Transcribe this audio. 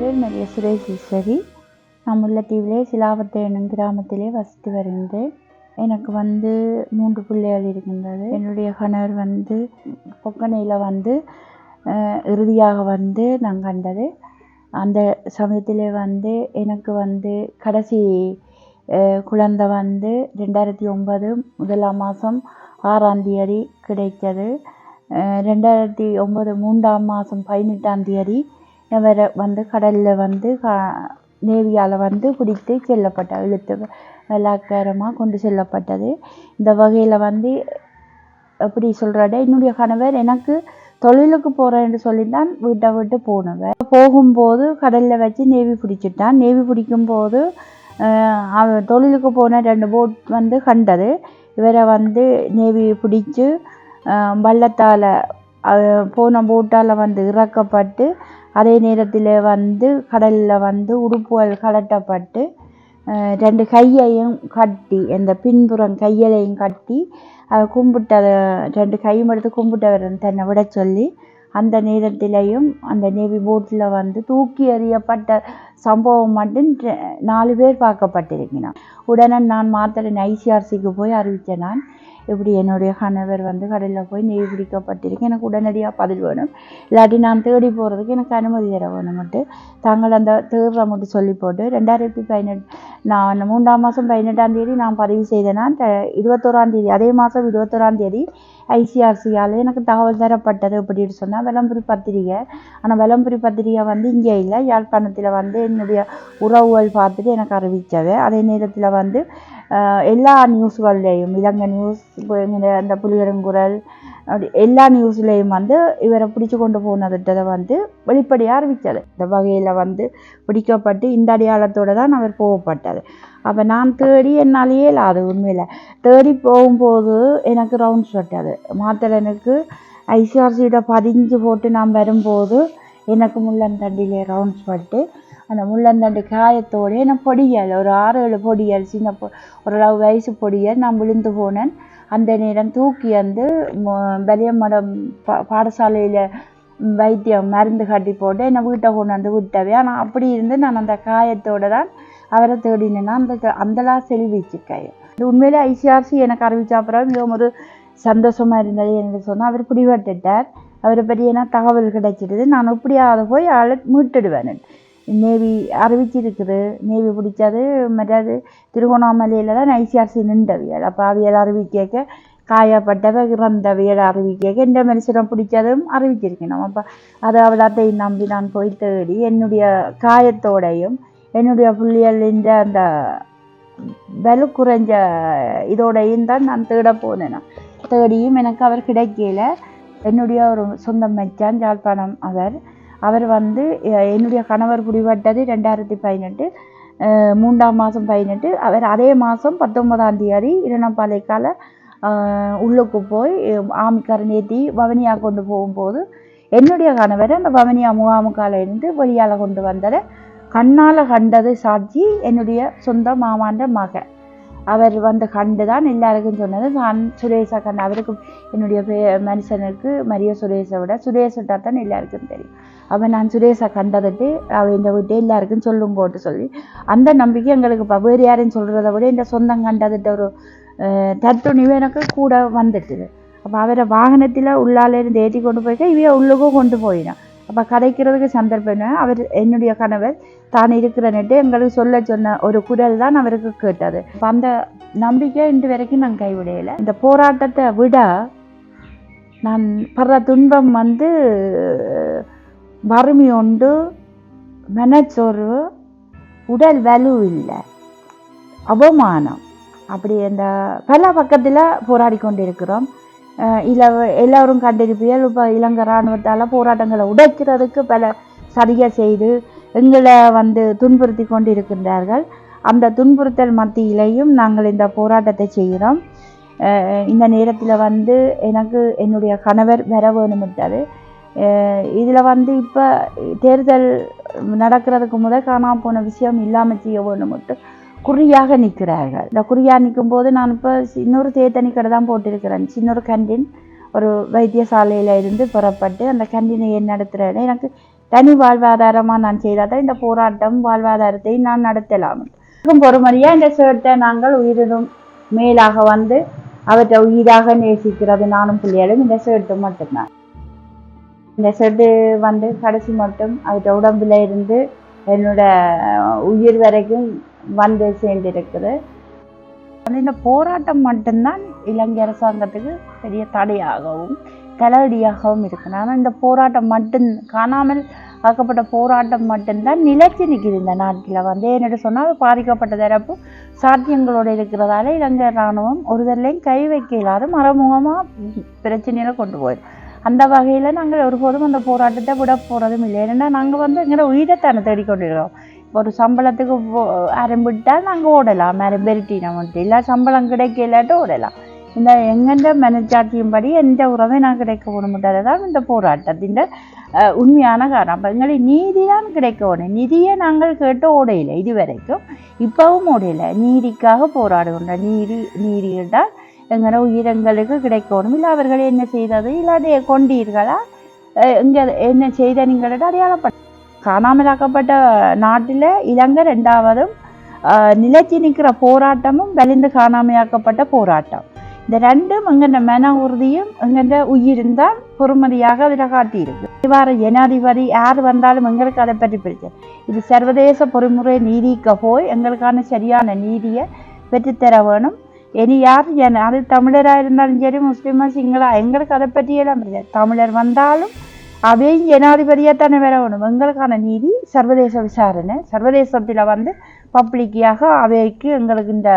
பேர் மரிய சுரேஷ் ஈஸ்வரி. நான் முல்லைத்தீவிலே சிலாவத்தை எனும் கிராமத்திலே வசித்து வருகின்றேன். எனக்கு 3 பிள்ளைகள் இருக்கின்றது. என்னுடைய கணவர் பொக்கனையில் இறுதியாக நான் கண்டது. அந்த சமயத்திலே எனக்கு கடைசி குழந்தை 2009 முதலாம் மாதம் 6ஆம் தேதி கிடைத்தது. 2009 3ஆம் மாதம் 18ஆம் தேதி இவரை கடலில் நேவியால் பிடித்து செல்லப்பட்ட இழுத்து பலாத்காரமாக கொண்டு செல்லப்பட்டது. இந்த வகையில் எப்படி சொல்கிறத, என்னுடைய கணவர் எனக்கு தொழிலுக்கு போகிறேன்னு சொல்லித்தான் வீட்டை விட்டு போனவர். போகும்போது கடலில் வச்சு நேவி பிடிச்சிட்டான். நேவி பிடிக்கும்போது தொழிலுக்கு போன 2 போட் கண்டது. இவரை நேவி பிடிச்சி வள்ளத்தால் போன போட்டால் இறக்கப்பட்டு, அதே நேரத்தில் கடலில் உடுப்புகள் கலட்டப்பட்டு 2 கையையும் கட்டி, அந்த பின்புறம் கையையும் கட்டி கும்பிட்ட 2 கையும் எடுத்து கும்பிட்டவர் தன்னை விட சொல்லி, அந்த நேரத்திலையும் அந்த நேவி போட்டில் தூக்கி எறியப்பட்ட சம்பவம் 4 பேர் பார்க்கப்பட்டிருக்கிறான். உடனே நான் மாத்திரை ஐசிஆர்சிக்கு போய் அறிவித்தேன். நான் இப்படி என்னுடைய கணவர் கடலில் போய் நேவி பிடிக்கப்பட்டிருக்கு, எனக்கு உடனடியாக பதில் வேணும், இல்லாட்டி நான் தேடி போகிறதுக்கு எனக்கு அனுமதி தர வேணும்ட்டு தாங்கள் அந்த தேடுற மட்டும் சொல்லி போட்டு 2018 நான் 3ஆம் மாதம் 18ஆம் தேதி நான் பதிவு செய்தேன்னா 21ஆம் தேதி அதே மாதம் 21ஆம் தேதி ஐசிஆர்சியால் எனக்கு தகவல் தரப்பட்டது. எப்படின்னு சொன்னால் விளம்பரி பத்திரிகை. ஆனால் விளம்பரி பத்திரிகை இங்கே இல்லை, யாழ்ப்பாணத்தில் என்னுடைய உறவுகள் பார்த்துட்டு எனக்கு அறிவித்தது. அதே நேரத்தில் எல்லா நியூஸ்கள்லேயும் இலங்கை நியூஸ், அந்த புலிகரங்குரல், அப்படி எல்லா நியூஸ்லேயும் இவரை பிடிச்சி கொண்டு போனதுட்டதை வெளிப்படையாக அறிவித்தது. இந்த வகையில் பிடிக்கப்பட்டு இந்த அடையாளத்தோடு தான் அவர் போகப்பட்டது. அப்போ நான் தேடி என்னாலேயே அது உண்மையில் தேடி போகும்போது எனக்கு ரவுண்ட்ஸ் பட்டது. மாத்தலனுக்கு ஐசிஆர்சியோட 15 போட்டு நான் வரும்போது எனக்கு முள்ளந்தண்டிலே ரவுண்ட்ஸ் பட்டு, அந்த முள்ளந்தண்டு காயத்தோடு எனக்கு பொடியல் ஒரு 6-7 பொடியல், சின்ன ஓரளவு வயசு பொடியல் நான் விழுந்து போனேன். அந்த நேரம் தூக்கி பெரியமடம் பாடசாலையில் வைத்தியம் மருந்து கட்டி போட்டு என்னை வீட்டை கொண்டு விட்டவே. ஆனால் அப்படி இருந்து நான் அந்த காயத்தோடு தான் அவரை தேடினேன்னா அந்தலாம் செல்விச்சு காயம். இது உண்மையிலே ஐசிஆர்சி எனக்கு அறிவிச்ச அப்புறம் மிகவும் ஒரு சந்தோஷமாக இருந்தது. என்று சொன்னால் அவர் பிடிபட்டுட்டார், அவரை பற்றி தகவல் கிடைச்சிடுது. நான் எப்படியாவது போய் அவளை மீட்டுடுவேன். நேவி அறிவிச்சிருக்குது, நேவி பிடிச்சது மற்றது திருகோணாமலையில் தான் ஐசிஆர்சி நின்றவியல். அப்போ அவியல் அறிவிக்க காயப்பட்டவை இறந்தவியல் அறிவிக்க இந்த மனுஷனம் பிடிச்சதும் அறிவிச்சிருக்கணும். அப்போ அதை நம்பி நான் போய் தேடி என்னுடைய காயத்தோடையும் என்னுடைய புள்ளியலின் அந்த வலு குறைஞ்ச இதோடையும் தான் நான் தேட போனேன். தேடியும் எனக்கு அவர் கிடைக்கல. என்னுடைய ஒரு சொந்த மச்சான் யாழ்ப்பாணம், அவர் என்னுடைய கணவர் பிடிபட்டது 2018 3ஆம் மாதம் 18. அவர் அதே மாதம் 19ஆம் தேதி இரணப்பாலைக்கால உள்ளுக்கு போய் ஆமிக்காரன் ஏற்றி வவனியா கொண்டு போகும்போது என்னுடைய கணவர் அந்த வவனியா முகாமுக்கால இருந்து வெளியால் கொண்டு வந்ததை கண்ணால் கண்டது சாட்சி என்னுடைய சொந்த மாமாண்ட மகன். அவர் கண்டு தான் எல்லாருக்கும் சொன்னது. நான் சுரேஷை கண்டு, அவருக்கு என்னுடைய மனுஷனுக்கு மரிய சுரேஷை விட சுரேஷிட்டா தான் எல்லாருக்கும் தெரியும். அவன் நான் சுரேஷை கண்டதுட்டு அவன் இந்த விட்டு எல்லாருக்கும் சொல்லும் போட்டு சொல்லி அந்த நம்பிக்கை எங்களுக்கு இப்போ வேறு யாரையும் சொல்கிறத விட இந்த சொந்தம் கண்டதுட்ட ஒரு தத்துணிவு எனக்கு கூட வந்துட்டுது. அப்போ அவரை வாகனத்தில் உள்ளாலேருந்து ஏற்றி கொண்டு போய்க்க இவைய உள்ளுக்கும் கொண்டு போயினான். அப்போ கதைக்கிறதுக்கு சந்தர்ப்பம். அவர் என்னுடைய கணவர் தான் இருக்கிற நட்டு எங்களுக்கு சொன்ன ஒரு குரல் தான் அவருக்கு கேட்டது. அப்போ அந்த நம்பிக்கை இன்று வரைக்கும் நான் கைவிடையில. இந்த போராட்டத்தை விட நான் படுற துன்பம் வறுமை உண்டு, மனச்சோர்வு, உடல் வலு இல்லை, அவமானம், அப்படி அந்த பல பக்கத்தில் போராடி கொண்டிருக்கிறோம். இல்லை எல்லோரும் கண்டிருப்பியல். இப்போ இலங்கை இராணுவத்தால் போராட்டங்களை உடைக்கிறதுக்கு பல சரியை செய்து எங்களை துன்புறுத்தி கொண்டு இருக்கின்றார்கள். அந்த துன்புறுத்தல் மத்தியிலையும் நாங்கள் இந்த போராட்டத்தை செய்கிறோம். இந்த நேரத்தில் எனக்கு என்னுடைய கணவர் வர வேணுமிட்டாரு. இதில் இப்போ தேர்தல் நடக்கிறதுக்கு முதல் காணாமல் போன விஷயம் இல்லாமல் செய்ய வேணும்ட்டு குறியாக நிற்கிறார்கள். இந்த குறியாக நிற்கும் போது நான் இப்போ இன்னொரு தேத்தனி கடை தான் போட்டிருக்கிறேன். சின்னொரு கேண்டீன் ஒரு வைத்தியசாலையில் இருந்து புறப்பட்டு அந்த கேண்டீனை நடத்துகிறேன். எனக்கு தனி வாழ்வாதாரமாக நான் செய்தாதான் இந்த போராட்டம் வாழ்வாதாரத்தை நான் நடத்தலாம். பொறுமதியாக இந்த சேட்டை நாங்கள் உயிரினும் மேலாக வந்து அவற்றை உயிராக நேசிக்கிறது நானும் பிள்ளைகளும் இந்த சேட்டு மட்டும்தான். இந்த செட்டு வந்து கடைசி மட்டும் அவற்றை உடம்புல இருந்து என்னோட உயிர் வரைக்கும் வந்து சேர்ந்திருக்குது. இந்த போராட்டம் மட்டும்தான் இலங்கை அரசாங்கத்துக்கு பெரிய தடையாகவும் தலையடியாகவும் இருக்குது. ஆனால் இந்த போராட்டம் மட்டும் காணாமல் ஆக்கப்பட்ட போராட்டம் மட்டும்தான் நிலைச்சு நிற்கிது இந்த நாட்டில். வந்து என்னென்னு சொன்னால் பாதிக்கப்பட்ட தரப்பு சாத்தியங்களோடு இருக்கிறதால இலங்கை இராணுவம் ஒருதரையும் கை வைக்க இல்லாத மறைமுகமாக பிரச்சனையில கொண்டு போயிடும். அந்த வகையில் நாங்கள் ஒருபோதும் அந்த போராட்டத்தை விட போகிறதும் இல்லை. ஏன்னா நாங்கள் வந்து எங்களை உயிரைத்தானே தேடிக்கொண்டிருக்கோம். ஒரு சம்பளத்துக்கு ஆரம்பிட்டால் நாங்கள் ஓடலாம், பெருட்டினா மட்டும் இல்லை சம்பளம் கிடைக்கலாட்டு ஓடலாம். இந்த எங்கெந்த மனச்சாட்சியும்படி எந்த உறவை நான் கிடைக்க முடியாது தான் இந்த போராட்டத்தின் உண்மையான காரணம். அப்போ எங்களை நீதி தான் கிடைக்கணும். நிதியை நாங்கள் கேட்டு ஓடையில்லை இது வரைக்கும், இப்பவும் ஓடையில்லை. நீதிக்காக போராடுகின்ற நீதி என்றால் எங்களோட உயிரங்களுக்கு கிடைக்கணும். இல்லை அவர்கள் என்ன செய்தது இல்லாத கொண்டீர்களா இங்கே என்ன செய்த நீங்களோட அடையாளப்பட்ட காணாமலாக்கப்பட்ட நாட்டில் இலங்கை 2வதும் நிலைச்சி நிற்கிற போராட்டமும் வலிந்து காணாமையாக்கப்பட்ட போராட்டம். இந்த ரெண்டும் எங்கெண்ட மன உறுதியும் எங்கெண்ட உயிரும் தான் பொறுமதியாக அதில் காட்டியிருக்கு. இவ்வாறு ஜனாதிபதி யார் வந்தாலும் எங்களுக்கு அதை பற்றி பிரச்சனை. இது சர்வதேச பொறிமுறை நீதிக்க போய் எங்களுக்கான சரியான நீதியை பெற்றுத்தர வேணும். இனி யார் அது தமிழராக இருந்தாலும் சரி, முஸ்லீமா, சிங்களா, எங்களுக்கு அதை பற்றியெல்லாம் பிரச்சனை. தமிழர் வந்தாலும் அவையும் ஜனாதிபதியாக தானே வர வேணும். எங்களுக்கான நீதி சர்வதேச விசாரணை, சர்வதேசத்தில் வந்து பப்ளிக்காக அவைக்கு எங்களுக்கு இந்த